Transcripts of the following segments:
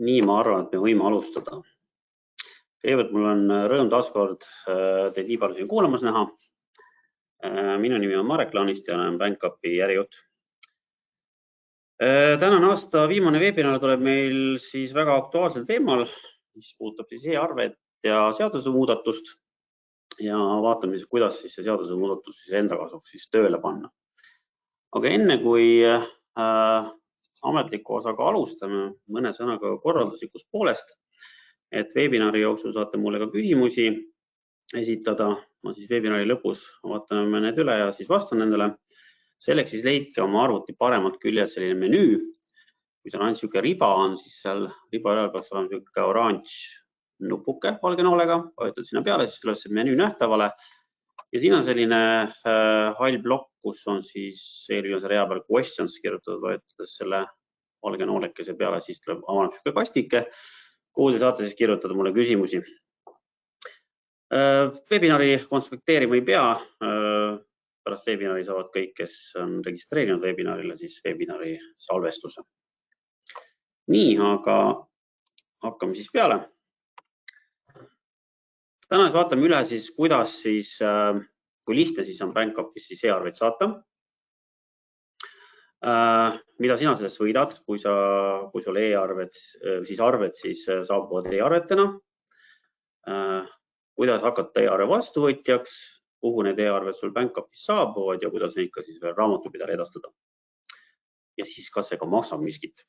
Nii, ma arvan, et me võime alustada. Kõigepealt mul on rõõm taaskord teid nii palju siin kuulamas näha. Minu nimi on Marek Laanist ja olen BankUpi ärijuht. Tänane aasta viimane webinar tuleb meil siis väga aktuaalsel teemal, mis puudutab siis e-arvet ja seadusemuudatust ja vaatame siis, kuidas siis see seadusemuudatus siis enda kasuks siis tööle panna. Aga enne kui ametliku osaga alustame, mõne sõnaga korralduslikust poolest, et webinari jooksul saate mulle ka küsimusi esitada. Ma siis webinari lõpus vaatame need üle ja siis vastan nendele. Selleks siis leidke oma arvuti paremalt küljelt selline menüü. Kui seal on niisugune riba on, siis seal riba järel peaks olema niisugune oranž nupuke valge noolega. Vajutad sinna peale, siis tuleb see menüü nähtavale. Ja siin on selline hall blokk, kus on siis eelviimase rea peal questions kirjutatud, vajutades selle valge noolekese peale, siis tuleb avaneb niisugune kastike, kuhu te saate siis kirjutada mulle küsimusi. Webinari konspekteerima ei pea. Pärast webinari saavad kõik, kes on registreerinud webinarile, siis webinari salvestuse. Nii, aga hakkame siis peale. Täna vaatame üle siis, kuidas siis, kui lihtne siis on BankUpis siis e-arveid saata. Mida sina sellest võidad, kui sul e-arved siis saabuvad e-arvetena. Kuidas hakata e-arve vastuvõtjaks, kuhu need e-arved sul BankUpis saabuvad ja kuidas neid ka siis veel raamatupidajale edastada. Ja siis kas see ka maksab miskit.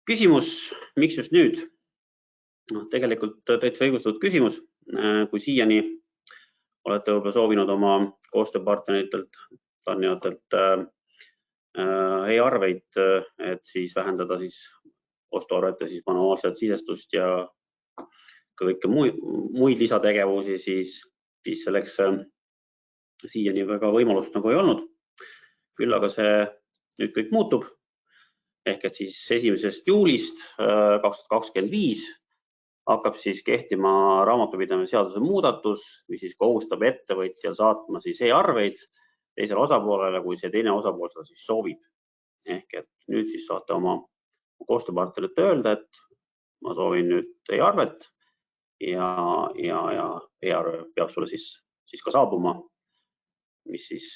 Küsimus, miks just nüüd? Tegelikult täitsa õigustatud küsimus. Kui siiani olete võib-olla soovinud oma koostööpartneritelt, tarnijatelt e-arveid, et siis vähendada siis ostuarvete siis manuaalselt sisestust ja kõike muid lisategevusi, siis selleks siiani väga võimalust nagu ei olnud. Küll aga see nüüd kõik muutub. Ehk et siis 1. juulist 2025 hakkab siis kehtima raamatupidamise seaduse muudatus, mis siis kohustab ettevõtjal saatma siis e-arveid teisele osapoolele, kui see teine osapool seda siis soovib. Ehk et nüüd siis saate oma koostööpartnerit öelda, et ma soovin nüüd e-arvet ja e-arve peab sulle siis ka saabuma, mis siis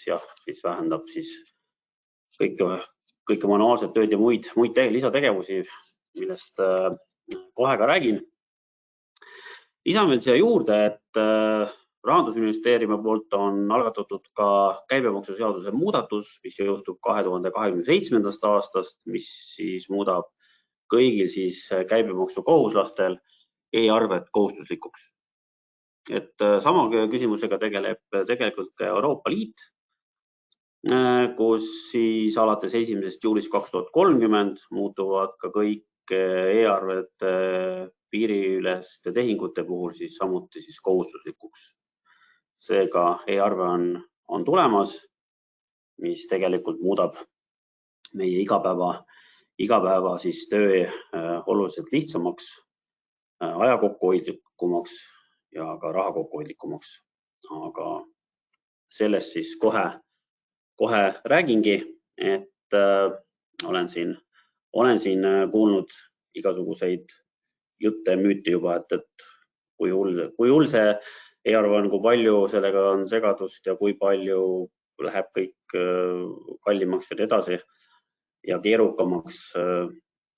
vähendab siis kõike manuaalset tööd ja muid lisategevusi, millest kohe ka räägin. Lisan veel siia juurde, et Rahandusministeeriumi poolt on algatatud ka käibemaksuseaduse muudatus, mis jõustub 2027. aastast, mis siis muudab kõigil siis käibemaksukohuslastel e-arved kohustuslikuks. Et sama küsimusega tegeleb tegelikult ka Euroopa Liit, kus siis alates 1. juulist 2030 muutuvad ka kõik e-arved piiriüleste tehingute puhul siis samuti siis kohustuslikuks. Seega e-arve on tulemas, mis tegelikult muudab meie igapäeva siis töö oluliselt lihtsamaks, ajakokkuhoidlikumaks ja ka raha kokkuhoidlikumaks. Aga sellest siis kohe räägingi, et olen siin kuulnud igasuguseid jutte ja müüte juba, et kui hull see e-arve on, kui palju sellega on segadust ja kui palju läheb kõik kallimaks ja nii edasi ja keerukamaks.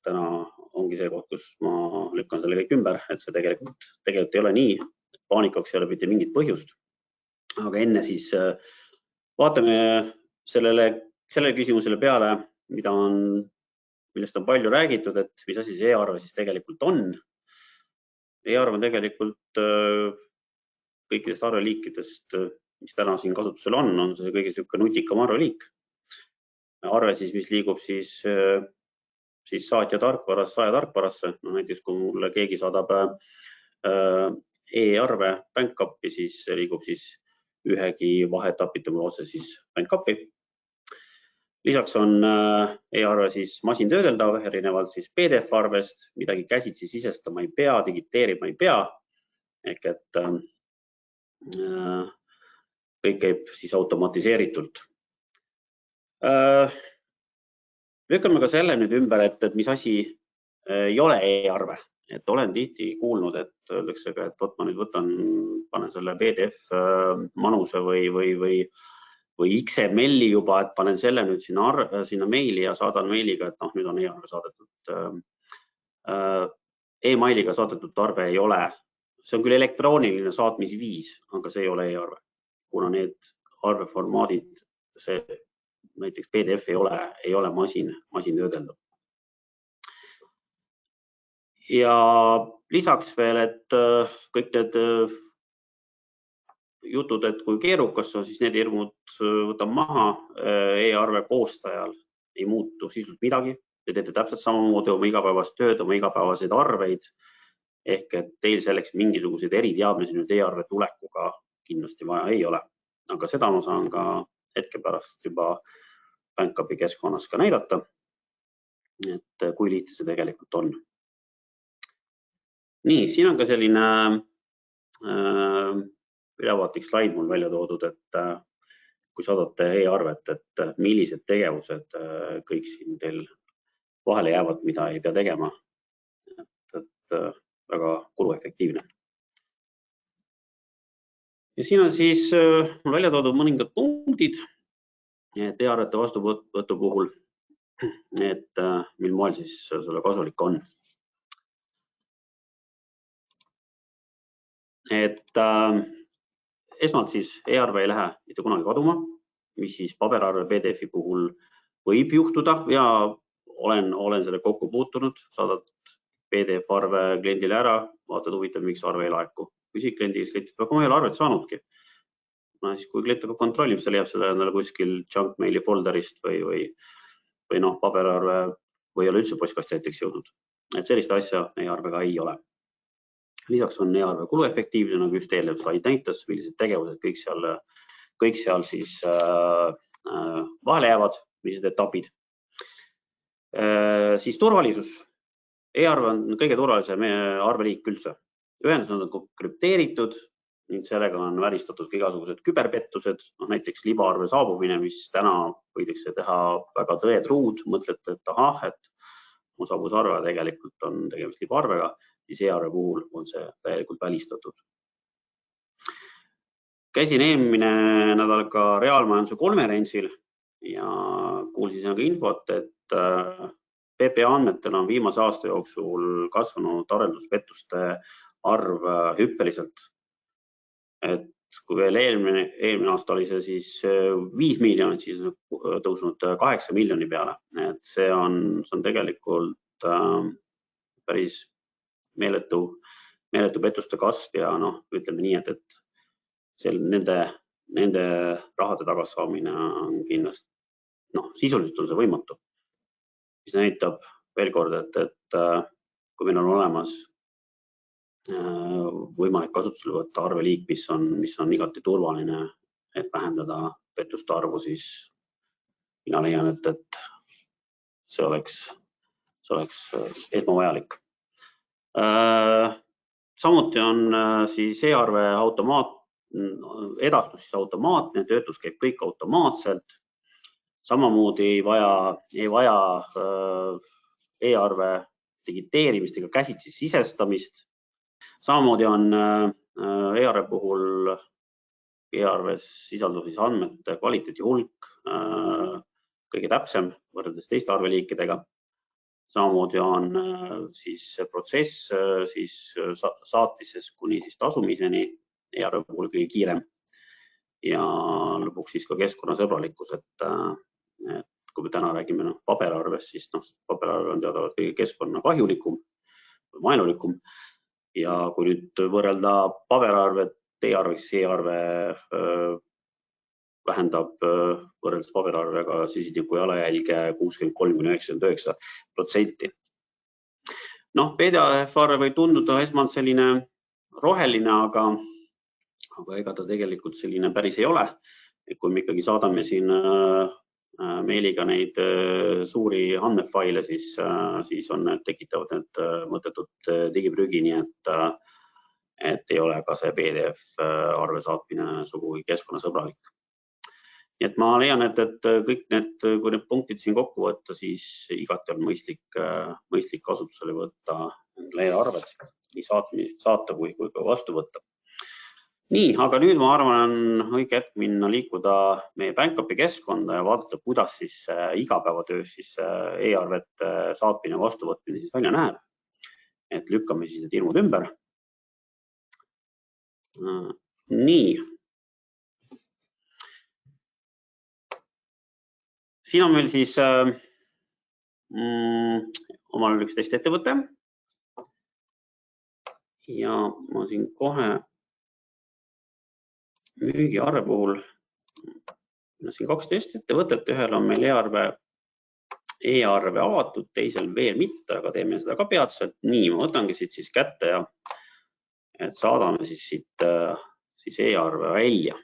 Täna ongi see koht, kus ma lükkan selle kõik ümber, et see tegelikult ei ole nii. Paanikaks ei ole mitte mingit põhjust. Aga enne siis vaatame selle küsimusele peale, millest on palju räägitud, et mis asi see e-arve siis tegelikult on. E-arve on tegelikult kõikidest arveliikidest, mis täna siin kasutusel on see kõige niisugune nutikam arveliik. Arve siis, mis liigub siis saatja tarkvarast saaja tarkvarasse. Näiteks kui mulle keegi saadab e-arve BankUpi, siis liigub siis ühegi vaheetapita mul otse siis BankUpi. Lisaks on e-arve siis masintöödeldav, erinevalt siis PDF-arvest, midagi käsitsi sisestama ei pea, digiteerima ei pea. Ehk et kõik käib siis automatiseeritult. Lükkame ka selle nüüd ümber, et mis asi ei ole e-arve. Et olen tihti kuulnud, et öeldakse ka, et ma nüüd panen selle PDF manuse või XML-i juba, et panen selle nüüd sinna meili ja saadan meiliga, et nüüd on e-arve saadetud. E-mailiga saadetud arve ei ole, see on küll elektrooniline saatmisviis, aga see ei ole e-arve, kuna need arveformaadid, see näiteks PDF ei ole masintöödeldav. Ja lisaks veel, et kõik need jutud, et kui keerukas on, siis need hirmud võtan maha. E-arve koostajal ei muutu sisuliselt midagi. Te teete täpselt samamoodi oma igapäevast tööd, oma igapäevaseid arveid. Ehk et teil selleks mingisuguseid eriteadmisi nüüd e-arve tulekuga kindlasti vaja ei ole. Aga seda ma saan ka hetke pärast juba BankUpi keskkonnas ka näidata, et kui lihtne see tegelikult on. Nii, siin on ka selline ülevaatik slaid mul välja toodud, et kui saadate e-arvet, et millised tegevused kõik siin teil vahele jäävad, mida ei pea tegema. Et väga kuluefektiivne. Ja siin on siis mul välja toodud mõningad punktid e-arvete vastuvõtu puhul, et mil moel siis selle kasulik on. Et esmalt siis e-arve ei lähe mitte kunagi kaduma, mis siis paberarve PDF-i puhul võib juhtuda ja olen selle kokku puutunud, saadad PDF-arve kliendile ära, vaatad huvitav, miks arve ei laeku. Küsid kliendist, aga ma ei ole arvet saanudki. Siis kui klient kontrollib, see leiab seda endale kuskil junk maili folderist või paberarve või ei ole üldse postkasti näiteks jõudnud. Et sellist asja e-arvega ei ole. Lisaks on e-arve kuluefektiivne, nagu just eelnev slaid näitas, millised tegevused kõik seal siis vahele jäävad, millised etapid. Siis turvalisus. E-arve on kõige turvalisem arveliik üldse. Ühendused on krüpteeritud ning sellega on välistatud igasugused küberpettused, näiteks libaarve saabumine, mis täna võidakse teha väga tõetruud, mõtlete, et ahah, et mu saabus arve, tegelikult on tegemist libaarvega, siis e-arve puhul on see täielikult välistatud. Käisin eelmine nädal ka reaalmajanduse konverentsil ja kuulsin ka infot, et PPA andmetel on viimase aasta jooksul kasvanud arvelduspettuste arv hüppeliselt. Et kui veel eelmine aasta oli see siis 5 miljonit, siis on tõusnud 8 miljoni peale. Et see on tegelikult päris meeletu pettuste kasv ja ütleme nii, et nende rahade tagasaamine on kindlasti, sisuliselt on see võimatu. Mis näitab veel kord, et kui meil on olemas võimalik kasutusele võtta arveliik, mis on igati turvaline, et vähendada pettuste arvu, siis mina leian, et see oleks esmavajalik. Samuti on siis e-arve edastus automaatne, töötlus käib kõik automaatselt. Samamoodi ei vaja e-arve digiteerimist ega käsitsi sisestamist. Samamoodi on e-arve puhul e-arves sisaldub siis andmete kvaliteedi hulk kõige täpsem võrreldes teiste arveliikidega. Samamoodi on siis protsess siis saatises kuni siis tasumiseni e-arve puhul kõige kiirem ja lõpuks siis ka keskkonnasõbralikkus, et kui me täna räägime paberarvest, siis paberarve on teadavalt kõige keskkonnakahjulikum või vaenulikum ja kui nüüd võrrelda paberarvet e-arveks, e-arve vähendab võrreldes paberarvega süsiniku jalajälge 63–99%. PDF-arve võib tunduda esmalt selline roheline, aga ega ta tegelikult selline päris ei ole. Kui me ikkagi saadame siin meiliga neid suuri andmefaile, siis on tekitavad need mõttetut digiprügi, nii et ei ole ka see PDF-arve saatmine sugugi keskkonnasõbralik. Nii et ma leian, et kõik need, kui need punktid siin kokku võtta, siis igati on mõistlik kasutusele võtta e-arved, nii saata kui ka vastu võtta. Nii, aga nüüd ma arvan, on õige hetk liikuda meie BankUpi keskkonda ja vaadata, kuidas siis igapäevatöös siis e-arvete saatmine ja vastuvõtmine siis välja näeb. Et lükkame siis need ilmud ümber. Nii. Siin on meil siis omal üks teist ettevõte. Ja ma siin kohe müügiarve puhul, siin 12 ettevõtet, ühel on meil e-arve avatud, teisel veel mitte, aga teeme seda ka peatselt. Nii, ma võtangi siit siis kätte ja et saadame siis siit e-arve välja.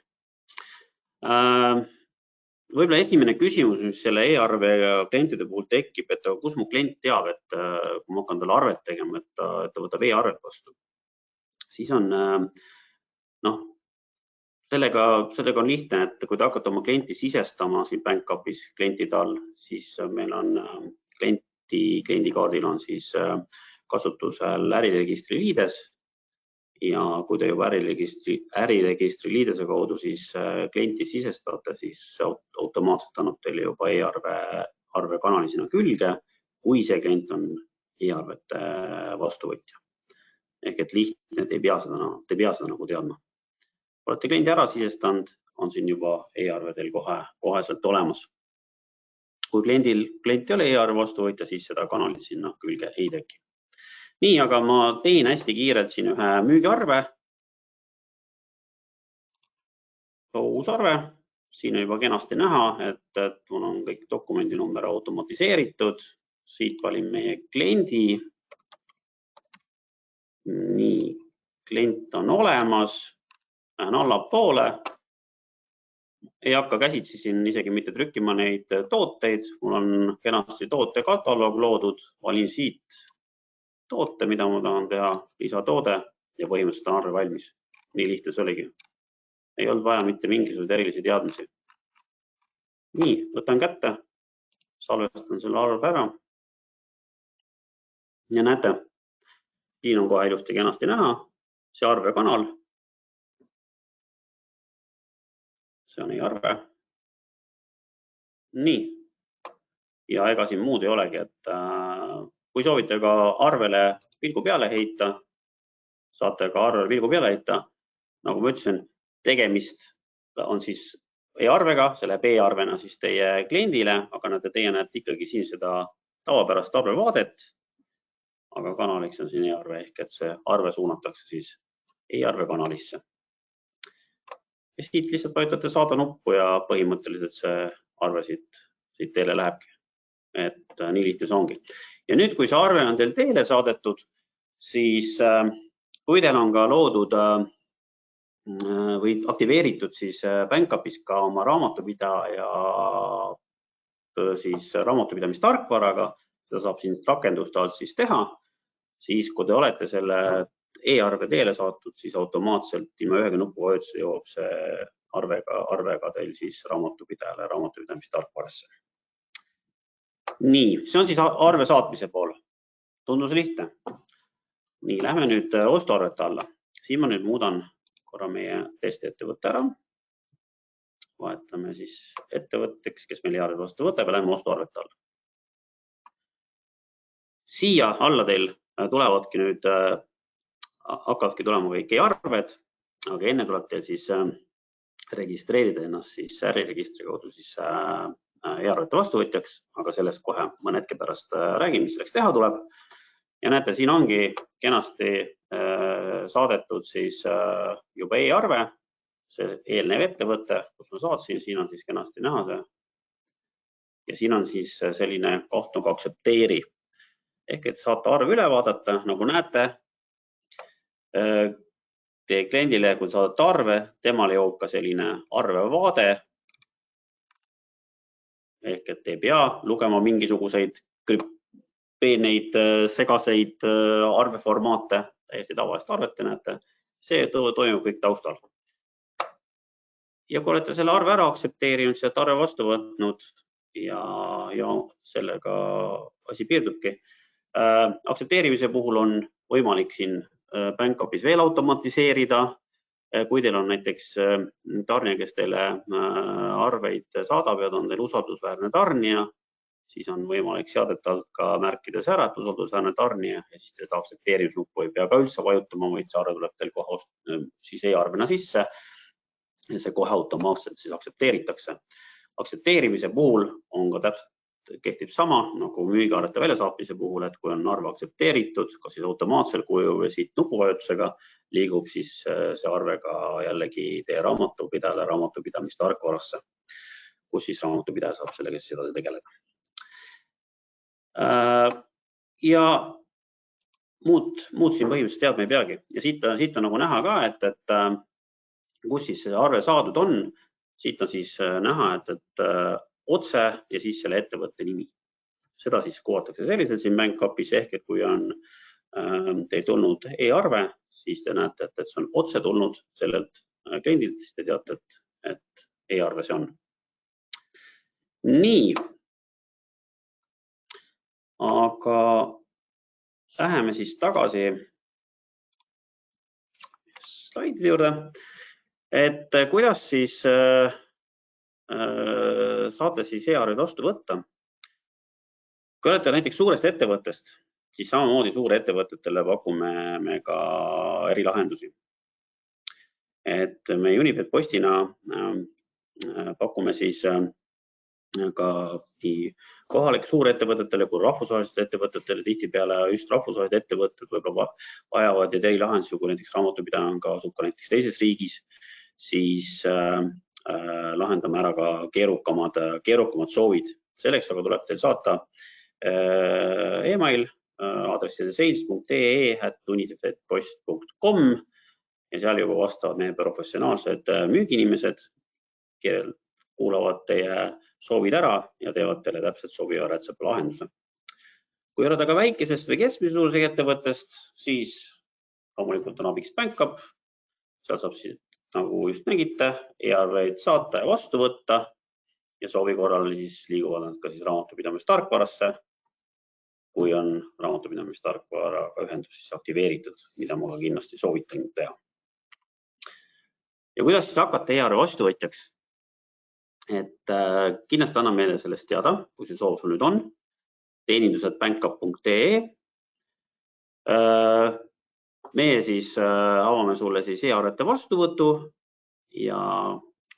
Võib-olla esimene küsimus, mis selle e-arve klientide puhul tekib, et kus mu klient teab, et kui ma hakkan talle arvet tegema, et ta võtab e-arvet vastu. Siis on, sellega on lihtne, et kui te hakkate oma klienti sisestama siin BankUpis klientide all, siis meil on kliendikaardil on siis kasutusel äriregistri liides. Ja kui te juba äriregistri liidese kaudu siis klienti sisestate, siis automaatselt annab teile juba e-arve kanali sinna külge, kui see klient on e-arvete vastuvõtja. Ehk et lihtne, te ei pea seda nagu teadma. Olete kliendi ära sisestanud, on siin juba e-arve teil koheselt olemas. Kui klient ei ole e-arve vastuvõtja, siis seda kanalit sinna külge ei teki. Nii, aga ma teen hästi kiirelt siin ühe müügiarve. Uus arve. Siin on juba kenasti näha, et mul on kõik dokumendinumber automatiseeritud. Siit valin meie kliendi. Nii, klient on olemas. Lähen allapoole. Ei hakka käsitsi siin isegi mitte trükkima neid tooteid. Mul on kenasti toote kataloog loodud. Valin siit toote, mida ma tahan teha, lisatoode ja põhimõtteliselt on arve valmis. Nii lihtne see oligi. Ei olnud vaja mitte mingisuguseid erilisi teadmisi. Nii, võtan kätte, salvestan selle arve ära. Ja näete, siin on kohe ilusti kenasti näha, see arve kanal. See on e-arve. Nii, ja ega siin muud ei olegi, et kui soovite ka arvele pilgu peale heita, saate ka arvele pilgu peale heita. Nagu ma ütlesin, tegemist on siis e-arvega, see läheb e-arvena siis teie kliendile, aga teie näete ikkagi siin seda tavapärast arvevaadet, aga kanaliks on siin e-arve ehk et see arve suunatakse siis e-arve kanalisse. Ja siit lihtsalt vajutate saada nuppu ja põhimõtteliselt see arve siit teile lähebki. Et nii lihtne see ongi. Ja nüüd, kui see arve on teil teile saadetud, siis kui teil on ka loodud või aktiveeritud siis BankUpis ka oma raamatupidaja siis raamatupidamistarkvaraga, seda saab siin rakendust alt siis teha, siis kui te olete selle e-arve teele saatnud, siis automaatselt ilma ühegi nupu vajutusel jõuab see arvega teil siis raamatupidajale raamatupidamistarkvarasse. Nii, see on siis arve saatmise pool. Tundus lihtne. Nii, lähme nüüd ostuarvete alla. Siin ma nüüd muudan korra meie testiettevõtte ära. Vahetame siis ettevõtteks, kes meil e-arve vastu võtab ja lähme ostuarvete alla. Siia alla teil tulevadki nüüd, hakkavadki tulema kõik e-arved, aga enne tuleb teil siis registreerida ennast siis äriregistri kaudu siis e-arvete vastuvõtjaks, aga sellest kohe mõne hetke pärast räägime, mis selleks teha tuleb. Ja näete, siin ongi kenasti saadetud siis juba e-arve, see eelnev ettevõte, kus ma saatsin, siin on siis kenasti näha see. Ja siin on siis selline koht nagu aktsepteeri. Ehk et saate arve üle vaadata, nagu näete, teie kliendile, kui saadate arve, temale jõuab ka selline arvevaade. Ehk et ei pea lugema mingisuguseid peeneid segaseid arveformaate, täiesti tavalist arvet te näete. See toimub kõik taustal. Ja kui olete selle arve ära aktsepteerinud, sealt arve vastu võtnud ja sellega asi piirdubki. Aktsepteerimise puhul on võimalik siin BankUpis veel automatiseerida. Kui teil on näiteks tarnija, kes teile arveid saadab ja ta on teil usaldusväärne tarnija, siis on võimalik seadete alt ka märkides ära, et usaldusväärne tarnija ja siis seda aktsepteerimisnuppu ei pea ka üldse vajutama, vaid see arve tuleb teil kohe siis e-arvena sisse ja see kohe automaatselt siis aktsepteeritakse. Aktsepteerimise puhul on ka täpselt kehtib sama nagu müügiarvete väljasaatmise puhul, et kui on arve aktsepteeritud, kas siis automaatsel kujul või siit nupuvajutusega liigub siis see arve ka jällegi teie raamatupidajale raamatupidamistarkvarasse, kus siis raamatupidaja saab sellega sedasi tegeleda. Ja muud siin põhimõtteliselt teadma ei peagi. Ja siit on nagu näha ka, et kus siis see arve saadud on. Siit on siis näha, et otse ja siis selle ettevõtte nimi. Seda siis kuvatakse selliselt siin BankUpis ehk, et kui on teil tulnud e-arve, siis te näete, et see on otse tulnud sellelt kliendilt, siis te teate, et e-arve see on. Nii. Aga läheme siis tagasi slaidide juurde, et kuidas siis saate siis e-arveid vastu võtta. Kui olete näiteks suurest ettevõttest, siis samamoodi suurettevõtetele pakume me ka erilahendusi. Et me Unibet Postina pakume siis ka nii kohalike suurettevõtetele kui rahvusvahelistele ettevõtetele, tihtipeale just rahvusvahelised ettevõtted võib-olla vajavad ja erilahendusi, kui näiteks raamatupidaja on ka asub ka näiteks teises riigis, siis lahendame ära ka keerukamad soovid. Selleks aga tuleb teil saata email aadressile sales.ee@unisetpost.com ja seal juba vastavad meie professionaalsed müügiinimesed, kellel kuulavad teie soovid ära ja teevad teile täpselt sobiva rätsepa lahenduse. Kui olete ka väikesest või keskmise suurusega ettevõttest, siis loomulikult on abiks BankUp. Seal saab siis, nagu just nägite, e-arveid saata ja vastu võtta ja soovi korral siis liiguvad nad ka siis raamatupidamistarkvarasse, kui on raamatupidamistarkvaraga ühendus siis aktiveeritud, mida ma ka kindlasti soovitan teha. Ja kuidas siis hakata e-arve vastuvõtjaks? Et kindlasti annan meile sellest teada, kui see soov sul nüüd on. teenindused.bankup.ee. Meie siis avame sulle siis e-arvete vastuvõtu ja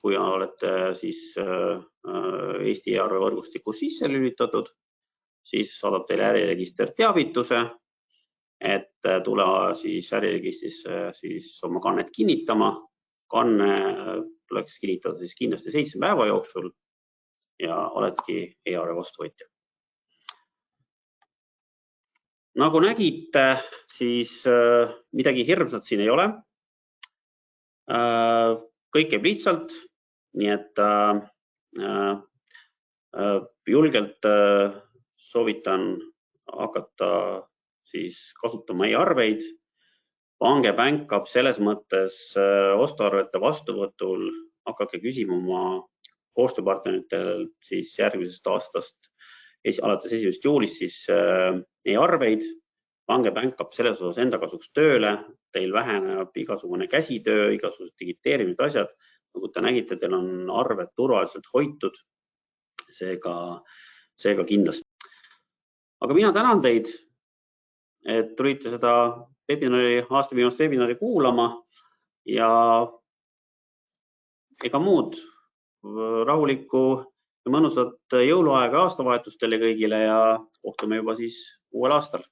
kui olete siis Eesti e-arve võrgustikus sisse lülitatud, siis saadab teile äriregister teavituse, et tule siis äriregistrisse siis oma kannet kinnitama. Kanne tuleks kinnitada siis kindlasti 7 päeva jooksul ja oledki e-arve vastuvõtja. Nagu nägite, siis midagi hirmsat siin ei ole. Kõik käib lihtsalt, nii et julgelt soovitan hakata siis kasutama e-arveid. Pange BankUp selles mõttes ostuarvete vastuvõtul hakake küsima oma koostööpartneritelt siis järgmisest aastast alates 1. juulist siis e-arveid. Pange BankUp selles osas enda kasuks tööle. Teil väheneb igasugune käsitöö, igasugused digiteerimised asjad. Nagu te nägite, teil on arved turvaliselt hoitud. Seega kindlasti. Aga mina tänan teid, et tulite seda aasta viimast webinari kuulama ja ega muud rahulikku ja mõnusat jõuluaega aastavahetustele kõigile ja kohtume juba siis uuel aastal.